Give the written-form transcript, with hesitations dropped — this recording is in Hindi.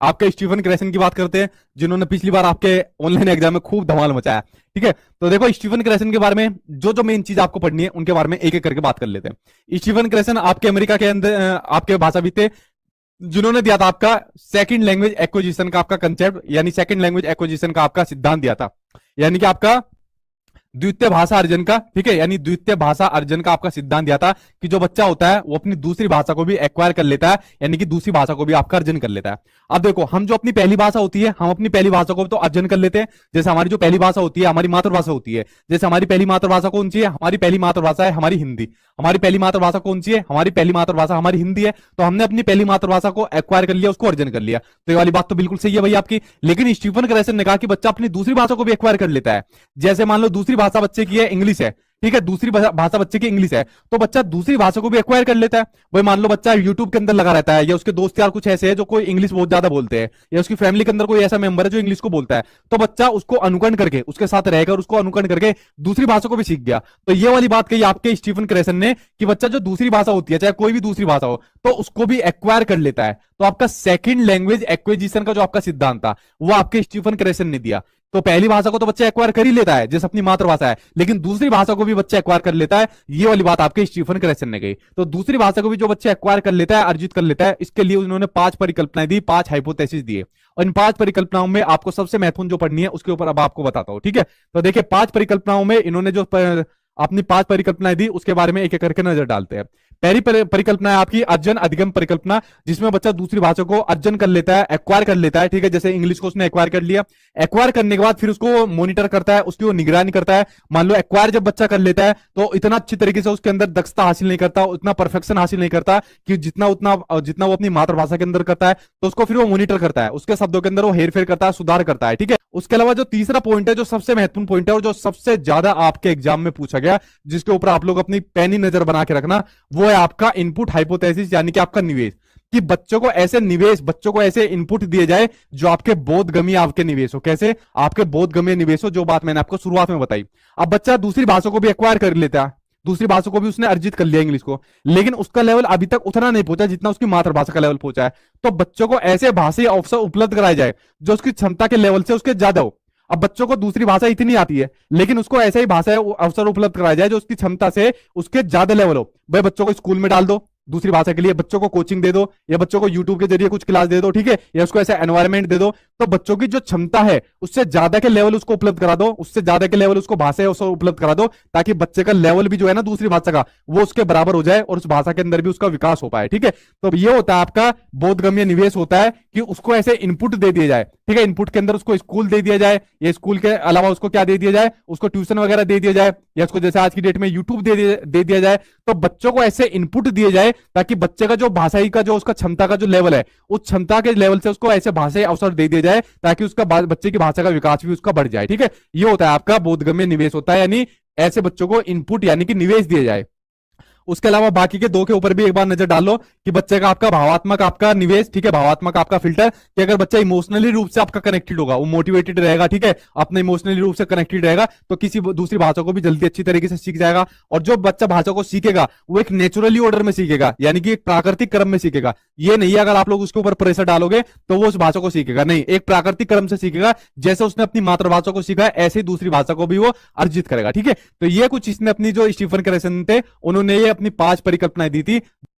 आपके स्टीफन क्रेसन की बात करते हैं, जिन्होंने पिछली बार आपके ऑनलाइन एग्जाम में खूब धमाल मचाया। ठीक है, तो देखो स्टीफन क्रेसन के बारे में जो जो मेन चीज आपको पढ़नी है उनके बारे में एक एक करके बात कर लेते हैं। स्टीफन क्रेसन आपके अमेरिका के अंदर आपके भाषाविद थे, जिन्होंने दिया था आपका सेकंड लैंग्वेज एक्विजिशन का आपका कंसेप्ट, यानी सेकंड लैंग्वेज एक्विजिशन का आपका सिद्धांत दिया था, यानी कि आपका द्वितीय भाषा अर्जन का। ठीक है, यानी द्वितीय भाषा अर्जन का आपका सिद्धांत दिया था कि जो बच्चा होता है वो अपनी दूसरी भाषा को भी एक्वायर कर लेता है, यानी कि दूसरी भाषा को भी आपका अर्जन कर लेता है। अब देखो, हम जो अपनी पहली भाषा होती है, हम अपनी पहली भाषा को तो अर्जन कर लेते हैं। जैसे हमारी जो पहली भाषा होती है हमारी मातृभाषा होती है। जैसे हमारी पहली मातृभाषा कौन सी है? हमारी पहली मातृभाषा है हमारी हिंदी। हमारी पहली मातृभाषा कौन सी है? हमारी पहली मातृभाषा हमारी हिंदी है। तो हमने अपनी पहली मातृभाषा को एक्वायर कर लिया, उसको अर्जन कर लिया। तो ये वाली बात तो बिल्कुल सही है भाई आपकी। लेकिन स्टीफन क्रेसन ने कहा कि बच्चा अपनी दूसरी भाषा को भी एक्वायर कर लेता है। जैसे मान लो दूसरी भाषा बच्चे की है इंग्लिश है, ठीक है, दूसरी भाषा बच्चे की इंग्लिश है, तो बच्चा दूसरी भाषा को भी एक्वायर कर लेता है। भाई मान लो बच्चा यूट्यूब के अंदर लगा रहता है, या उसके दोस्त यार कुछ ऐसे हैं जो कोई इंग्लिश बहुत ज्यादा बोलते हैं, या उसकी फैमिली के अंदर कोई ऐसा मेंबर है जो इंग्लिश को बोलता है, तो बच्चा उसको अनुकरण करके, उसके साथ रहकर उसको अनुकरण करके दूसरी भाषा को भी सीख गया। तो ये वाली बात कही आपके स्टीफन क्रेसन ने कि बच्चा जो दूसरी भाषा होती है, चाहे कोई भी दूसरी भाषा हो, तो उसको भी एक्वायर कर लेता है। तो आपका सेकंड लैंग्वेज एक्विजिशन का जो आपका सिद्धांत था वो आपके स्टीफन क्रेसन ने दिया। तो पहली भाषा को तो बच्चा एक्वायर कर ही लेता है जैसे अपनी मातृभाषा है, लेकिन दूसरी भाषा को भी बच्चा एक्वायर कर लेता है। ये वाली बात आपके स्टीफन क्रेसन ने कही। तो दूसरी भाषा को भी जो बच्चा एक्वायर कर लेता है, अर्जित कर लेता है, इसके लिए उन्होंने 5 परिकल्पनाएं दी, 5 हाइपोथेसिस दिए। और इन 5 परिकल्पनाओं में आपको सबसे महत्वपूर्ण जो पढ़नी है उसके ऊपर अब आपको बताता हूं। ठीक है, तो देखिए 5 परिकल्पनाओं में इन्होंने जो अपनी 5 परिकल्पनाएं दी उसके बारे में एक एक करके नजर डालते हैं। पहली परिकल्पना है आपकी अर्जन अधिगम परिकल्पना, जिसमें बच्चा दूसरी भाषा को अर्जन कर लेता है, एक्वायर कर लेता है। ठीक है, जैसे इंग्लिश को उसने एक्वायर कर लिया, एक्वायर करने के बाद फिर उसको मॉनिटर करता है, उसकी वो निगरानी करता है। मान लो एक्वायर जब बच्चा कर लेता है तो इतना अच्छी तरीके से उसके अंदर दक्षता हासिल नहीं करता, उतना परफेक्शन हासिल नहीं करता कि जितना वो अपनी मातृभाषा के अंदर करता है, तो उसको फिर वो मॉनिटर करता है, उसके शब्दों के अंदर वो हेरफेर करता है, सुधार करता है। ठीक है, उसके अलावा जो तीसरा पॉइंट है, जो सबसे महत्वपूर्ण पॉइंट है और जो सबसे ज्यादा आपके एग्जाम में पूछा गया, जिसके ऊपर आप लोग अपनी पैनी नजर बना के रखना, वो है आपका इनपुट हाइपोथेसिस, यानी कि आपका निवेश। कि बच्चों को ऐसे निवेश, बच्चों को ऐसे इनपुट दिए जाए जो आपके बोधगम्य आपके निवेश हो। कैसे? आपके बोधगम्य निवेश हो, जो बात मैंने आपको शुरुआत में बताई। अब बच्चा दूसरी भाषा को भी एक्वायर कर लेता है, दूसरी भाषा को भी उसने अर्जित कर लिया इंग्लिश को, लेकिन उसका लेवल अभी तक उतना नहीं पहुंचा जितना उसकी मातृभाषा का लेवल पहुंचा है। तो बच्चों को ऐसे भाषाई अवसर उपलब्ध कराए जाए जो उसकी क्षमता के लेवल से उसके ज्यादा हो। अब बच्चों को दूसरी भाषा इतनी आती है, लेकिन उसको ऐसे ही भाषा अवसर उपलब्ध कराया जाए जो उसकी क्षमता से उसके ज्यादा लेवल हो। भाई बच्चों को स्कूल में डाल दो दूसरी भाषा के लिए, बच्चों को कोचिंग दे दो, या बच्चों को यूट्यूब के जरिए कुछ क्लास दे दो। ठीक है, या उसको ऐसा एनवायरमेंट दे दो, तो बच्चों की जो क्षमता है उससे ज्यादा के लेवल उसको उपलब्ध करा दो, उससे ज्यादा के लेवल उसको भाषा उपलब्ध करा दो, ताकि बच्चे का लेवल भी जो है ना दूसरी भाषा का, वो उसके बराबर हो जाए और उस भाषा के अंदर भी उसका विकास हो पाए। ठीक है, तो ये होता है आपका बोधगम्य निवेश, होता है कि उसको ऐसे इनपुट दे दिया जाए। ठीक है, इनपुट के अंदर उसको स्कूल दे दिया जाए, या स्कूल के अलावा उसको क्या दे दिया जाए, उसको ट्यूशन वगैरह दे दिया जाए, या उसको जैसे आज की डेट में यूट्यूब दे दिया जाए। तो बच्चों को ऐसे इनपुट दिए जाए ताकि बच्चे का जो भाषाई का जो उसका क्षमता का जो लेवल है, उस क्षमता के लेवल से उसको ऐसे भाषाई अवसर दे दिए जाए ताकि उसका बच्चे की भाषा का विकास भी उसका बढ़ जाए। ठीक है, ये होता है आपका बोधगम्य निवेश होता है, यानी ऐसे बच्चों को इनपुट यानी कि निवेश दिया जाए। उसके अलावा बाकी के 2 के ऊपर भी एक बार नजर डाल लो कि बच्चे का आपका भावात्मक आपका निवेश। ठीक है, भावात्मक आपका फिल्टर, कि अगर बच्चा इमोशनली रूप से आपका कनेक्टेड होगा, वो मोटिवेटेड रहेगा, ठीक है, अपने इमोशनली रूप से कनेक्टेड रहेगा, तो किसी दूसरी भाषा को भी जल्दी अच्छी तरीके से सीख जाएगा। और जो बच्चा भाषा को सीखेगा वो एक नेचुरली ऑर्डर में सीखेगा, यानी कि एक प्राकृतिक क्रम में सीखेगा। ये नहीं अगर आप लोग उसके ऊपर प्रेशर डालोगे तो वो उस भाषा को सीखेगा, नहीं, एक प्राकृतिक क्रम से सीखेगा। जैसे उसने अपनी मातृभाषा को सीखा ऐसे ही दूसरी भाषा को भी वो अर्जित करेगा। ठीक है, तो ये कुछ इसने अपनी जो स्टीफन क्रेसन थे उन्होंने ये अपनी 5 परिकल्पनाएं दी थी।